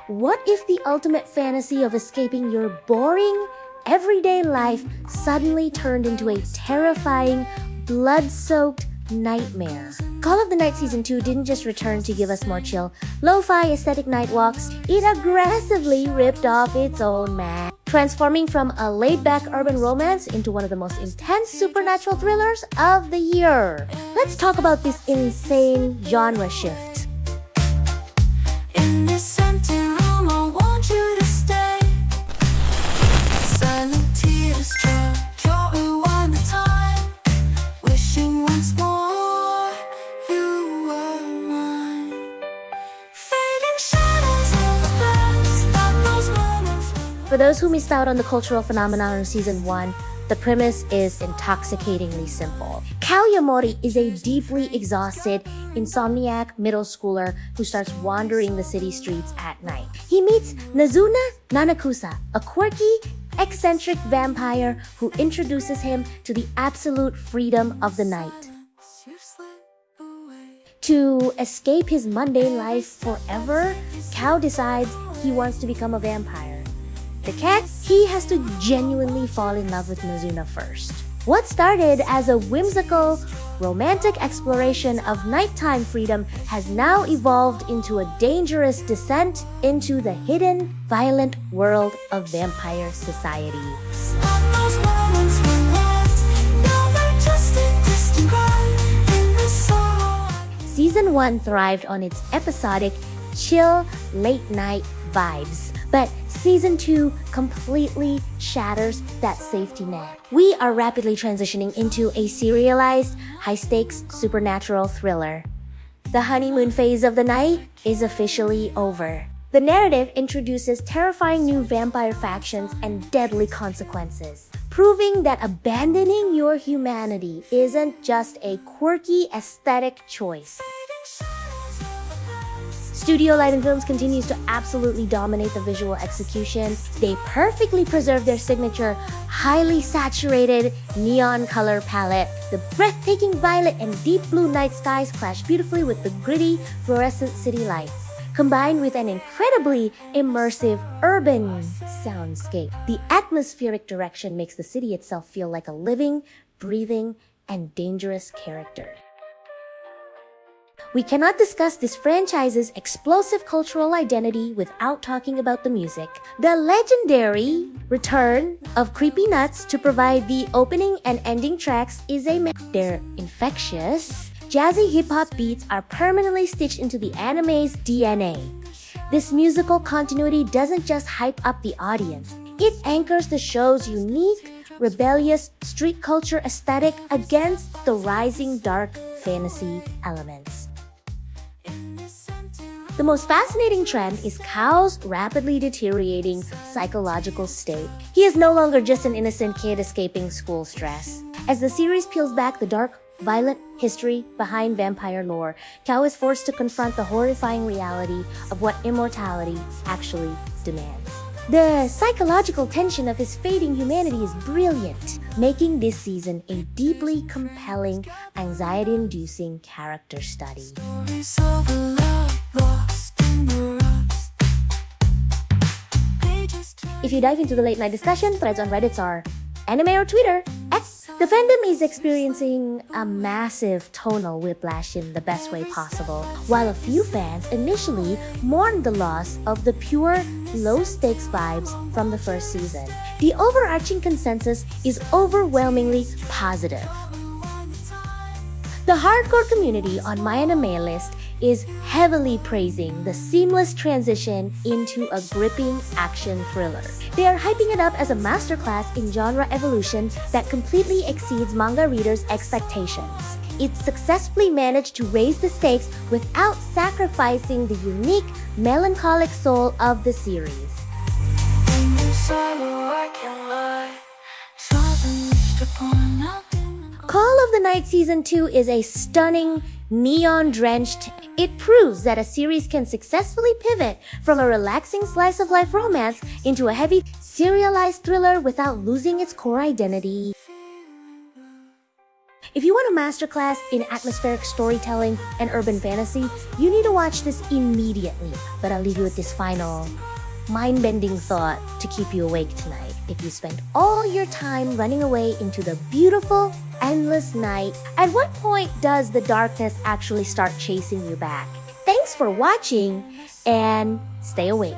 What if the ultimate fantasy of escaping your boring, everyday life suddenly turned into a terrifying, blood-soaked nightmare? Call of the Night Season 2 didn't just return to give us more chill, lo-fi aesthetic night walks, it aggressively ripped off its own man, transforming from a laid-back urban romance into one of the most intense supernatural thrillers of the year. Let's talk about this insane genre shift. In this empty room, I want you to stay. Silent tears drop, you'll rewind the time. Wishing once more you were mine. Fading shadows of the past, that those moments. For those who missed out on the cultural phenomenon of Season 1, the premise is intoxicatingly simple. Kou Yamori is a deeply exhausted, insomniac middle schooler who starts wandering the city streets at night. He meets Nazuna Nanakusa, a quirky, eccentric vampire who introduces him to the absolute freedom of the night. To escape his mundane life forever, Kou decides he wants to become a vampire. The catch, he has to genuinely fall in love with Nazuna first. What started as a whimsical, romantic exploration of nighttime freedom has now evolved into a dangerous descent into the hidden, violent world of vampire society. And those moments were lost, now they're just a distant cry in the sorrow. Season 1 thrived on its episodic, chill, late-night vibes. But Season 2 completely shatters that safety net. We are rapidly transitioning into a serialized, high-stakes supernatural thriller. The honeymoon phase of the night is officially over. The narrative introduces terrifying new vampire factions and deadly consequences, proving that abandoning your humanity isn't just a quirky aesthetic choice. Studio LIDENFILMS continues to absolutely dominate the visual execution. They perfectly preserve their signature, highly saturated neon color palette. The breathtaking violet and deep blue night skies clash beautifully with the gritty, fluorescent city lights, combined with an incredibly immersive urban soundscape. The atmospheric direction makes the city itself feel like a living, breathing, and dangerous character. We cannot discuss this franchise's explosive cultural identity without talking about the music. The legendary return of Creepy Nuts to provide the opening and ending tracks is Their infectious, jazzy hip-hop beats are permanently stitched into the anime's DNA. This musical continuity doesn't just hype up the audience, it anchors the show's unique, rebellious street culture aesthetic against the rising dark fantasy elements. The most fascinating trend is Kou's rapidly deteriorating psychological state. He is no longer just an innocent kid escaping school stress. As the series peels back the dark, violent history behind vampire lore, Kou is forced to confront the horrifying reality of what immortality actually demands. The psychological tension of his fading humanity is brilliant, making this season a deeply compelling, anxiety-inducing character study. Stories of a love lost in the rust. Pages turn. If you dive into the late-night discussion, threads on Reddit are anime or Twitter, X. The fandom is experiencing a massive tonal whiplash in the best way possible, while a few fans initially mourned the loss of the pure, low-stakes vibes from the first season. The overarching consensus is overwhelmingly positive. The hardcore community on my anime list is heavily praising the seamless transition into a gripping action thriller. They are hyping it up as a masterclass in genre evolution that completely exceeds manga readers' expectations. It successfully managed to raise the stakes without sacrificing the unique, melancholic soul of the series. In the sorrow I can lie. Something wished upon nothing. Call of the Night Season 2 is a stunning, neon-drenched. It proves that a series can successfully pivot from a relaxing slice-of-life romance into a heavy, serialized thriller without losing its core identity. If you want a masterclass in atmospheric storytelling and urban fantasy, you need to watch this immediately. But I'll leave you with this final, mind-bending thought to keep you awake tonight. If you spend all your time running away into the beautiful, endless night, at what point does the darkness actually start chasing you back? Thanks for watching, and stay awake.